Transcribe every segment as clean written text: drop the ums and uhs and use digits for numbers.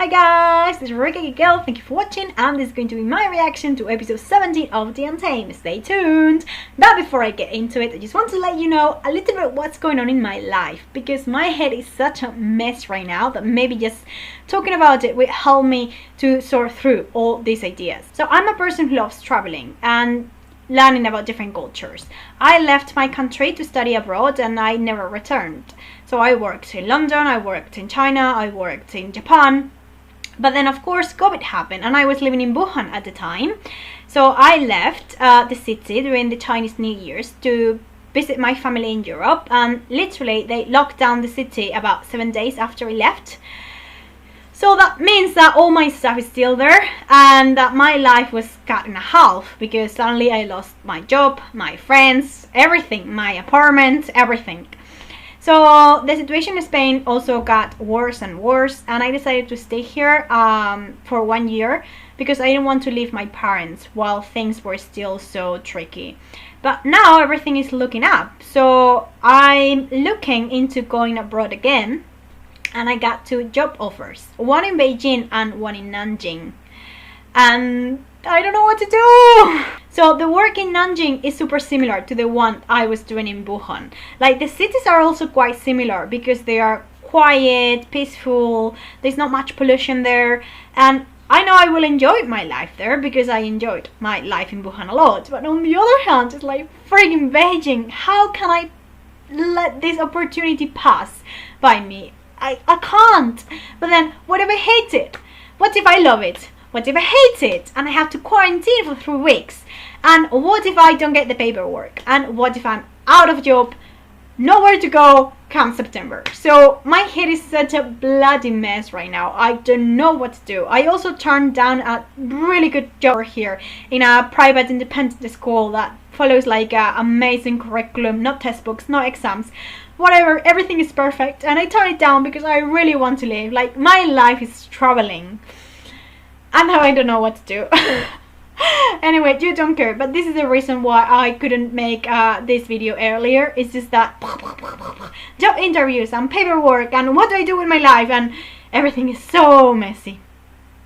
Hi guys, this is Ricky Girl, thank you for watching, and this is going to be my reaction to episode 17 of The Untamed. Stay tuned! But before I get into it, I just want to let you know a little bit what's going on in my life, because my head is such a mess right now that maybe just talking about it will help me to sort through all these ideas. So I'm a person who loves traveling and learning about different cultures. I left my country to study abroad and I never returned. So I worked in London, I worked in China, I worked in Japan. But then of course COVID happened and I was living in Wuhan at the time. So I left the city during the Chinese New Year's to visit my family in Europe, and literally they locked down the city about 7 days after I left. So that means that all my stuff is still there and that my life was cut in half, because suddenly I lost my job, my friends, everything, my apartment, everything. So the situation in Spain also got worse and worse, and I decided to stay here for 1 year because I didn't want to leave my parents while things were still so tricky. But now everything is looking up, so I'm looking into going abroad again. And I got 2 job offers, one in Beijing and one in Nanjing, and I don't know what to do. So the work in Nanjing is super similar to the one I was doing in Wuhan. Like, the cities are also quite similar because they are quiet, peaceful, there's not much pollution there, and I know I will enjoy my life there because I enjoyed my life in Wuhan a lot. But on the other hand, it's like freaking Beijing. How can I let this opportunity pass by me? I can't. But then, what if I hate it? What if I love it? What if I hate it and I have to quarantine for 3 weeks? And what if I don't get the paperwork? And what if I'm out of job, nowhere to go come September? So my head is such a bloody mess right now. I don't know what to do. I also turned down a really good job here in a private independent school that follows like an amazing curriculum, not textbooks, no exams, whatever, everything is perfect, and I turned it down because I really want to live. Like, my life is traveling and now I don't know what to do. Anyway, you don't care, but this is the reason why I couldn't make this video earlier. It's just that job interviews and paperwork and what do I do with my life, and everything is so messy.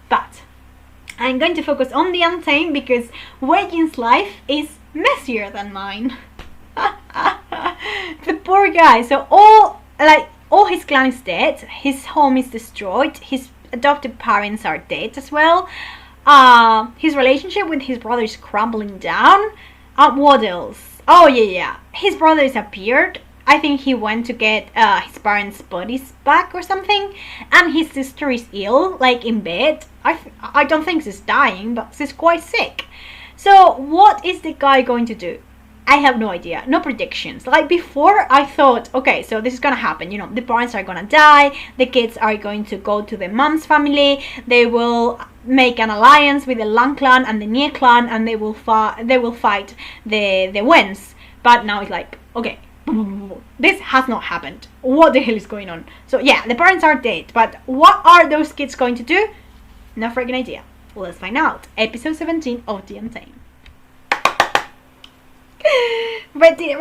But I'm going to focus on The Untamed because Wei Jin's life is messier than mine. The poor guy. So all his clan is dead, his home is destroyed, his adopted parents are dead as well, his relationship with his brother is crumbling down. What else? Oh yeah, his brother disappeared. I think he went to get his parents' bodies back or something, and his sister is ill, like in bed. I don't think she's dying, but she's quite sick. So what is the guy going to do? I have no idea, no predictions. Like, before I thought, okay, so this is gonna happen, you know, the parents are gonna die, the kids are going to go to the mom's family, they will make an alliance with the Lang clan and the Nie clan, and they will fight the Wens. But now it's like, okay, this has not happened. What the hell is going on? So yeah, the parents are dead, but what are those kids going to do? No freaking idea. Let's find out. Episode 17 of The Untamed. Ready.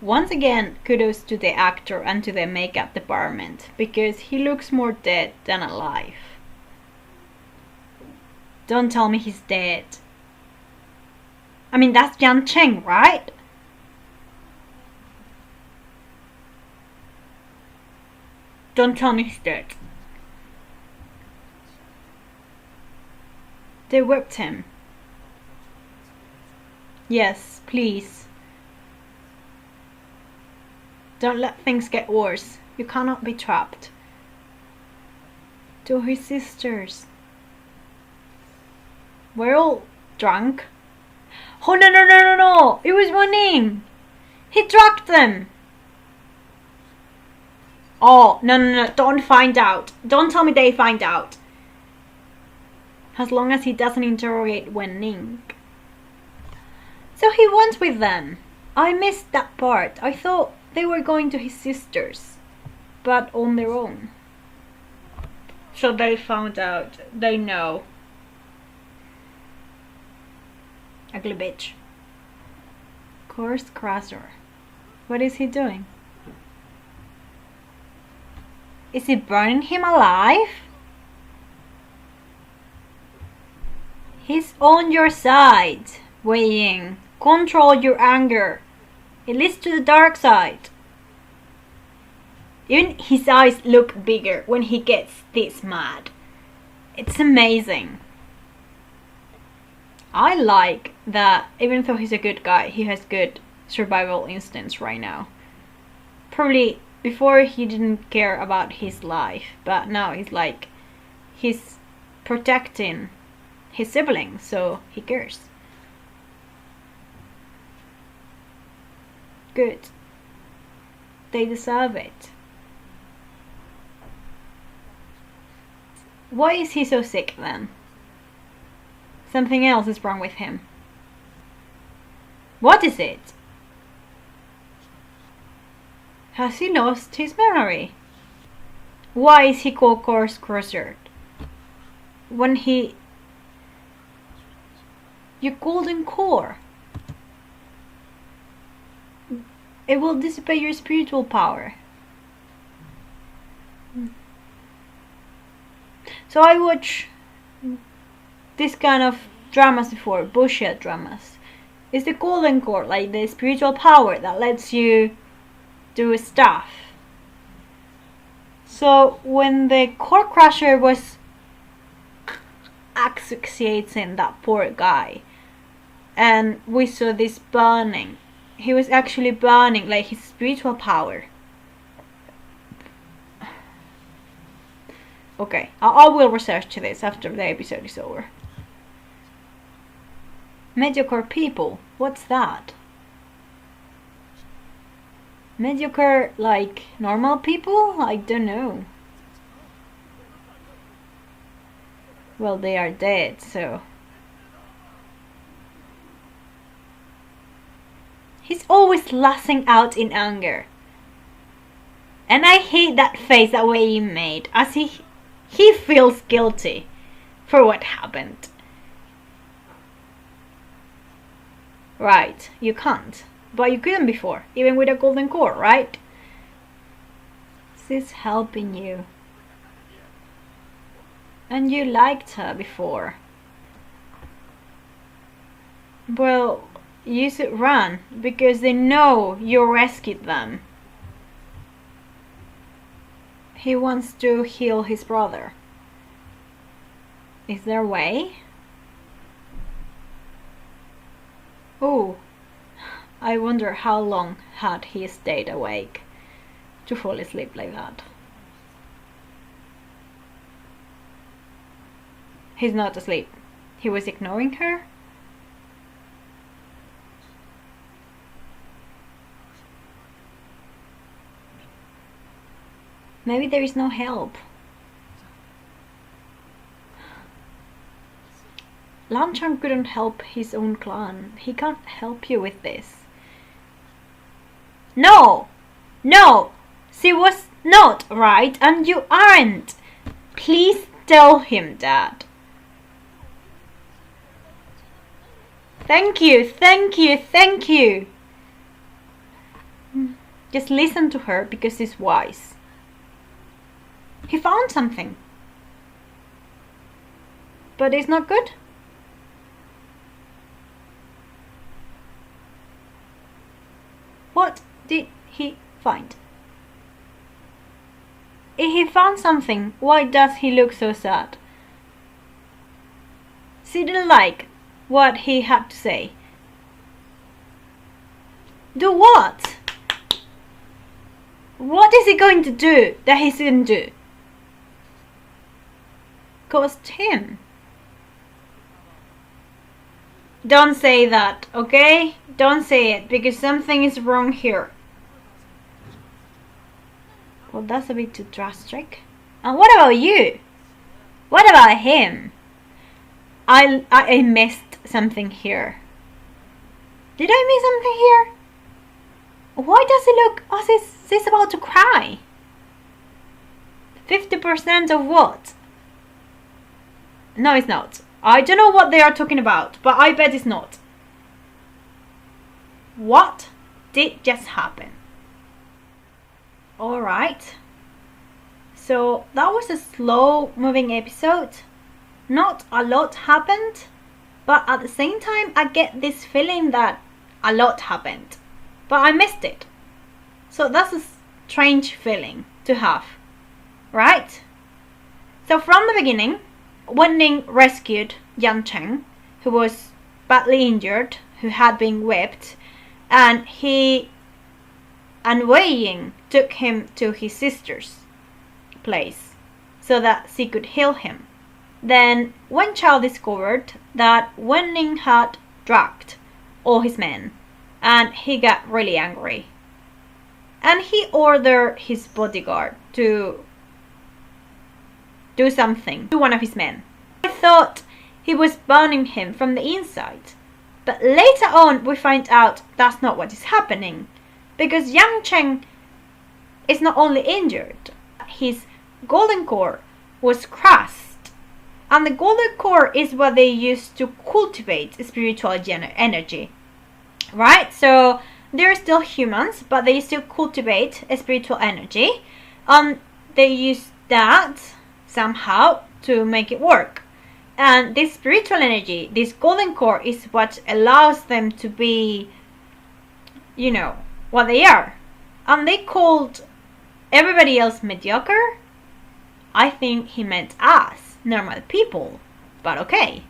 Once again, kudos to the actor and to the makeup department, because he looks more dead than alive. Don't tell me he's dead. I mean, that's Yan Cheng, right? Don't tell me he's dead. They whipped him. Yes, please. Don't let things get worse. You cannot be trapped. To his sisters. We're all drunk. Oh no. It was Moning. He drugged them. Oh, no. Don't find out. Don't tell me they find out. As long as he doesn't interrogate Wen Ning. So he went with them. I missed that part. I thought they were going to his sisters, but on their own. So they found out. They know. Ugly bitch. Course crusher. What is he doing? Is he burning him alive? He's on your side, Wei Ying. Control your anger. It leads to the dark side. Even his eyes look bigger when he gets this mad. It's amazing. I like that even though he's a good guy, he has good survival instincts right now. Probably before he didn't care about his life, but now he's protecting his siblings, so he cares. Good. They deserve it. Why is he so sick then? Something else is wrong with him. What is it? Has he lost his memory? Why is he called Course Crusher? When he... Your golden core. It will dissipate your spiritual power. So I watch this kind of dramas before, bullshit dramas. It's the golden core, like the spiritual power that lets you do stuff. So when the core crusher was asphyxiating that poor guy, and we saw this burning, he was actually burning like his spiritual power. Okay, I will research this after the episode is over. Mediocre people, what's that? Mediocre, like normal people? I don't know. Well, they are dead, so... He's always lashing out in anger. And I hate that face that Wei Ying made, as he feels guilty for what happened. Right, you can't. But you couldn't before, even with a golden core, right? She's helping you. And you liked her before. Well, you should run, because they know you rescued them. He wants to heal his brother. Is there a way? Oh, I wonder how long had he stayed awake to fall asleep like that. He's not asleep. He was ignoring her? Maybe there is no help. Lanchan couldn't help his own clan. He can't help you with this. No! No! She was not right and you aren't! Please tell him that. Thank you, thank you, thank you! Just listen to her because she's wise. He found something. But it's not good? What did he find? If he found something, why does he look so sad? She didn't like what he had to say. Do what? What is he going to do that he shouldn't do? Cost him. Don't say that, okay? Don't say it, because something is wrong here. Well, that's a bit too drastic. And what about you? What about him? I missed something here. Did I miss something here? Why does he look as if he's about to cry? 50% of what? No, it's not. I don't know what they are talking about, but I bet it's not. what did just happen? Alright, so that was a slow moving episode. Not a lot happened, but at the same time I get this feeling that a lot happened, but I missed it. So that's a strange feeling to have, right? So from the beginning, Wen Ning rescued Yang Chen, who was badly injured, who had been whipped, and Wei Ying took him to his sister's place so that she could heal him. Then Wen Chao discovered that Wen Ning had drugged all his men, and he got really angry. And he ordered his bodyguard to do something to one of his men. I thought he was burning him from the inside, but later on we find out that's not what is happening, because Yang Chen is not only injured, his golden core was crushed. And the golden core is what they use to cultivate spiritual energy, right? So they're still humans, but they still cultivate a spiritual energy. They use that somehow to make it work. And this spiritual energy, this golden core, is what allows them to be, you know, what they are. And they called everybody else mediocre. I think he meant us, normal people, but okay.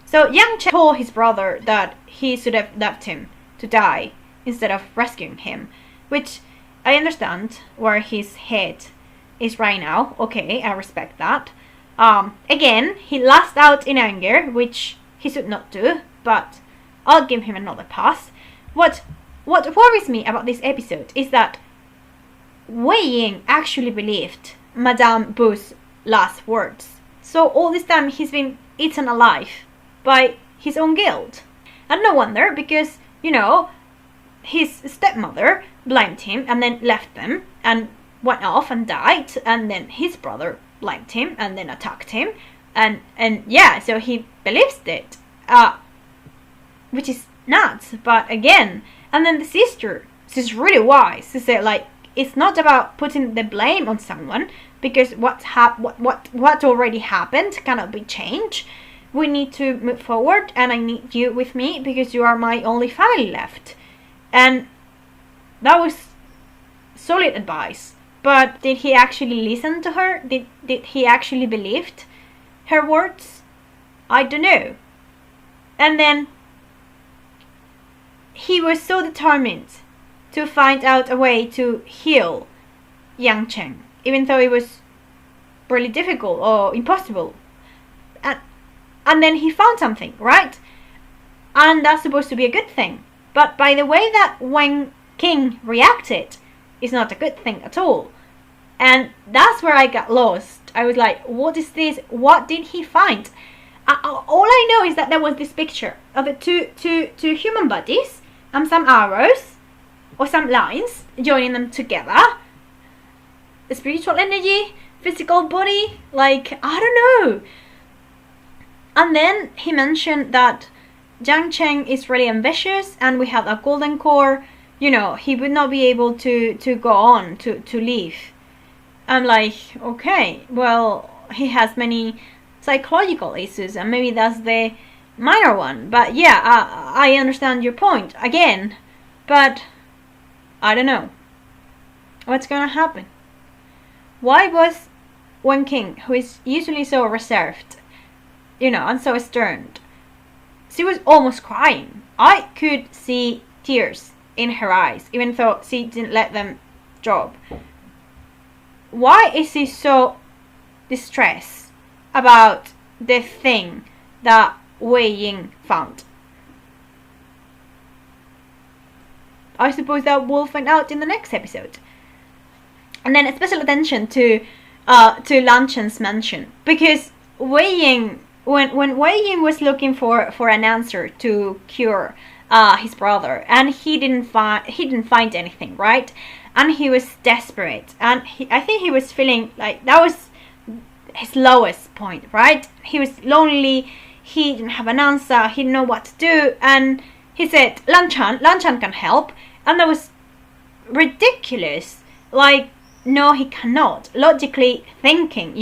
So Yang Chen told his brother that he should have left him to die instead of rescuing him, which I understand where his head is right now. Okay, I respect that. Again, he lashed out in anger, which he should not do, but I'll give him another pass. What worries me about this episode is that Wei Ying actually believed Madame Bu's last words. So all this time he's been eaten alive by his own guilt. And no wonder, because, you know, his stepmother blamed him and then left them and went off and died, and then his brother blamed him and then attacked him, and yeah, so he believes it, which is nuts. But again, and then the sister, she's really wise. She said, like, it's not about putting the blame on someone, because what already happened cannot be changed. We need to move forward, and I need you with me because you are my only family left. And that was solid advice. But did he actually listen to her? Did he actually believed her words? I don't know. And then he was so determined to find out a way to heal Yang Chen, even though it was really difficult or impossible. And then he found something, right? And that's supposed to be a good thing. But by the way that Wen King reacted, is not a good thing at all. And that's where I got lost. I was like, what is this? What did he find? All I know is that there was this picture of the two human bodies and some arrows or some lines joining them together. The spiritual energy, physical body, like, I don't know. And then he mentioned that Yang Chen is really ambitious and we have a golden core. You know, he would not be able to go on, to live. I'm like, okay, well, he has many psychological issues and maybe that's the minor one. But yeah, I understand your point again, but I don't know what's gonna happen. Why was Wen King, who is usually so reserved, you know, and so stern, she was almost crying. I could see tears in her eyes, even though she didn't let them drop. Why is she so distressed about the thing that Wei Ying found? I suppose that we'll find out in the next episode. And then a special attention to Lan Chen's mention, because Wei Ying, when Wei Ying was looking for an answer to cure his brother, and he didn't find anything, right? And he was desperate, and I think he was feeling like that was his lowest point, right? He was lonely, he didn't have an answer, he didn't know what to do, and he said, Lanchan can help. And that was ridiculous. Like, no, he cannot. Logically thinking,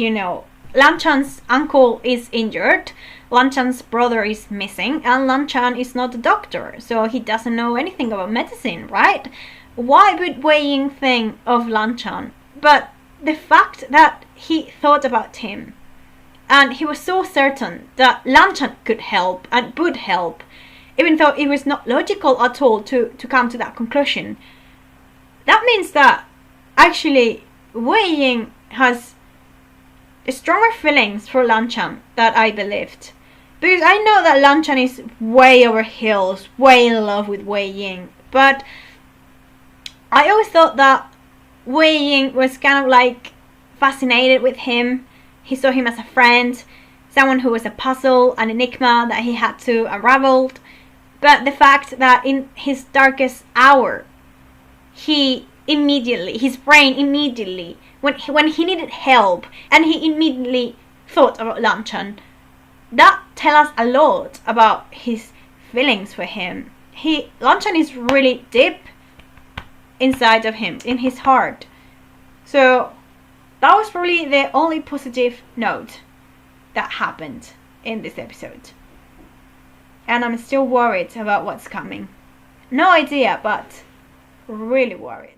Lanchan's uncle is injured, Lanchan's brother is missing, and Lanchan is not a doctor, so he doesn't know anything about medicine, right? Why would Wei Ying think of Lanchan? But the fact that he thought about him, and he was so certain that Lanchan could help and would help, even though it was not logical at all to come to that conclusion, that means that actually Wei Ying has stronger feelings for Lanchan than I believed. Because I know that Lanchan is way over hills, way in love with Wei Ying. But I always thought that Wei Ying was kind of like fascinated with him. He saw him as a friend, someone who was a puzzle, an enigma that he had to unravel. But the fact that in his darkest hour, his brain immediately, when he needed help, and he immediately thought about Lanchan, that tells us a lot about his feelings for him. Lanchan is really deep inside of him, in his heart. So that was probably the only positive note that happened in this episode. And I'm still worried about what's coming. No idea, but really worried.